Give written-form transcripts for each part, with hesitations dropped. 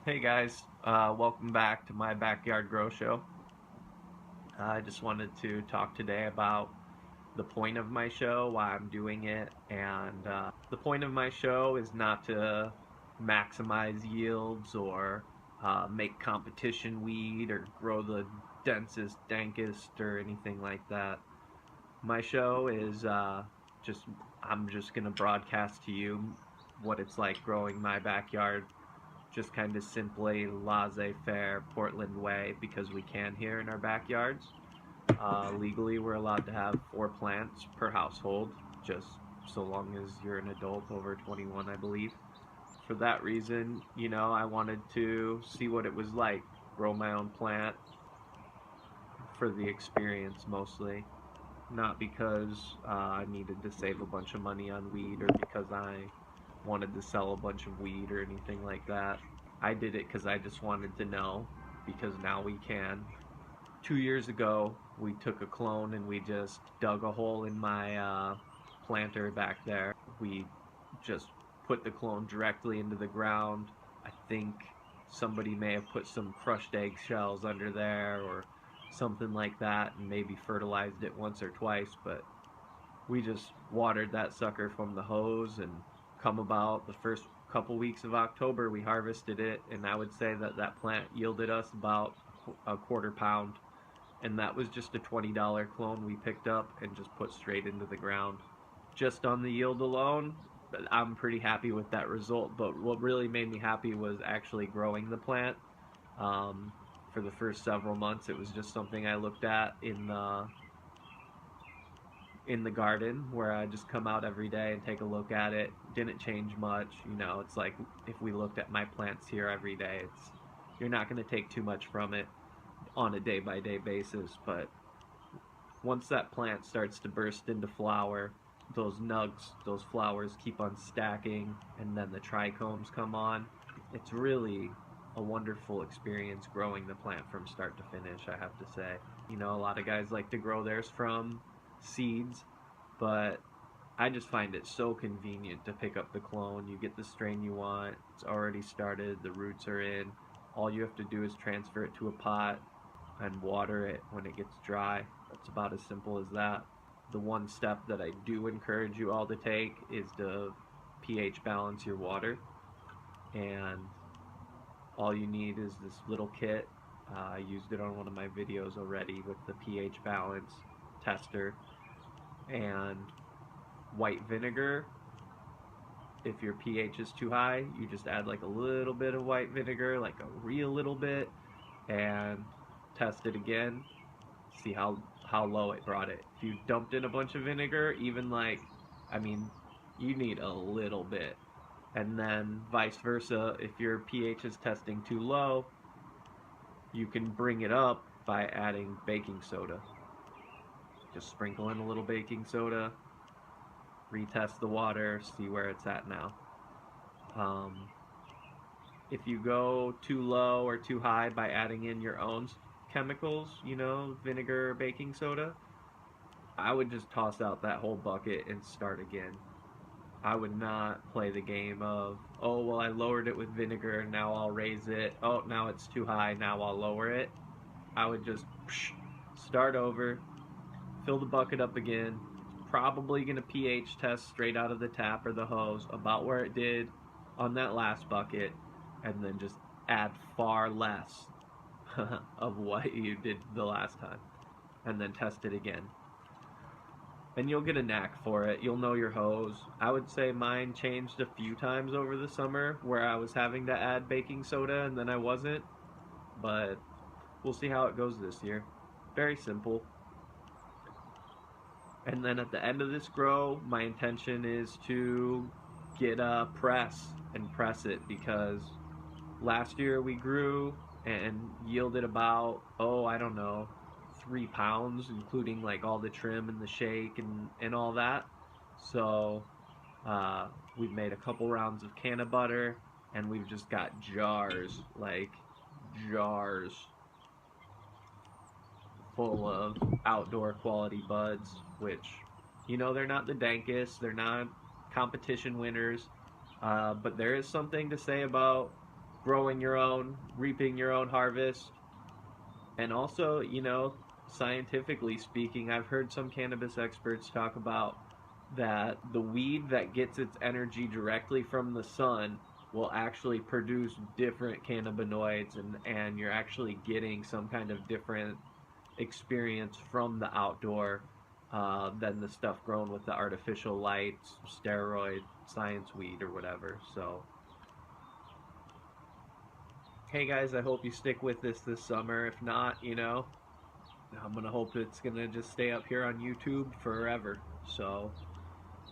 Hey guys, welcome back to my backyard grow show. I just wanted to talk today about the point of my show, why I'm doing it, and the point of my show is not to maximize yields or make competition weed or grow the densest, dankest, or anything like that. My show is just, I'm just going to broadcast to you what it's like growing my backyard just kind of simply laissez-faire Portland way because we can here in our backyards. Legally, we're allowed to have 4 plants per household, just so long as you're an adult over 21, I believe. For that reason, I wanted to see what it was like, grow my own plant for the experience mostly, not because I needed to save a bunch of money on weed or because I wanted to sell a bunch of weed or anything like that. I did it because I just wanted to know, because now we can. 2 years ago, we took a clone and we just dug a hole in my planter back there. We just put the clone directly into the ground. I think somebody may have put some crushed egg shells under there or something like that and maybe fertilized it once or twice, but we just watered that sucker from the hose, and come about the first couple weeks of October we harvested it, and I would say that that plant yielded us about a quarter pound, and that was just a $20 clone we picked up and just put straight into the ground. Just on the yield alone, I'm pretty happy with that result, but what really made me happy was actually growing the plant. um, for the first several months it was just something I looked at in the garden where I just come out every day and take a look at it. Didn't change much. It's like if we looked at my plants here every day, you're not going to take too much from it on a day by day basis. But once that plant starts to burst into flower, those nugs, those flowers keep on stacking, and then the trichomes come on. It's really a wonderful experience growing the plant from start to finish, I have to say. A lot of guys like to grow theirs from seeds, but I just find it so convenient to pick up the clone. You get the strain you want, it's already started, the roots are in. All you have to do is transfer it to a pot and water it when it gets dry. That's about as simple as that. The one step that I do encourage you all to take is to pH balance your water. And all you need is this little kit. I used it on one of my videos already with the pH balance tester and white vinegar. If your pH is too high, you just add like a little bit of white vinegar, like a real little bit, and test it again. See how low it brought it. If you dumped in a bunch of vinegar, even like, I mean, you need a little bit. And then vice versa, if your pH is testing too low, you can bring it up by adding baking soda. Just sprinkle in a little baking soda, retest the water, see where it's at now. Um, if you go too low or too high by adding in your own chemicals, vinegar, baking soda, I would just toss out that whole bucket and start again. I would not play the game of, oh, well, I lowered it with vinegar, now I'll raise it. Oh, now it's too high, now I'll lower it. I would just start over, fill the bucket up again. Probably going to pH test straight out of the tap or the hose about where it did on that last bucket, and then just add far less of what you did the last time, and then test it again. And you'll get a knack for it. You'll know your hose. I would say mine changed a few times over the summer where I was having to add baking soda and then I wasn't. But we'll see how it goes this year. Very simple. And then at the end of this grow, my intention is to get a press and press it, because last year we grew and yielded about, oh, I don't know, 3 pounds, including like all the trim and the shake and all that. So we've made a couple rounds of can of butter, and we've just got jars, like jars full of outdoor quality buds, which, they're not the dankest, they're not competition winners, but there is something to say about growing your own, reaping your own harvest. And also, you know, scientifically speaking, I've heard some cannabis experts talk about that the weed that gets its energy directly from the sun will actually produce different cannabinoids, and you're actually getting some kind of different experience from the outdoor than the stuff grown with the artificial lights, steroid, science weed, or whatever. So, hey guys, I hope you stick with this summer. If not, you know, I'm gonna hope it's gonna just stay up here on YouTube forever. So,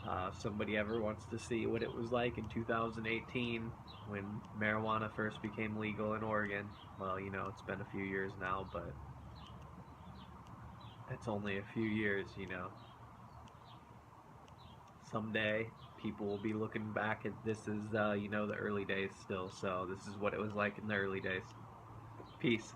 if somebody ever wants to see what it was like in 2018 when marijuana first became legal in Oregon, well, you know, it's been a few years now, but it's only a few years, you know. Someday, people will be looking back at this as, you know, the early days still. So this is what it was like in the early days. Peace.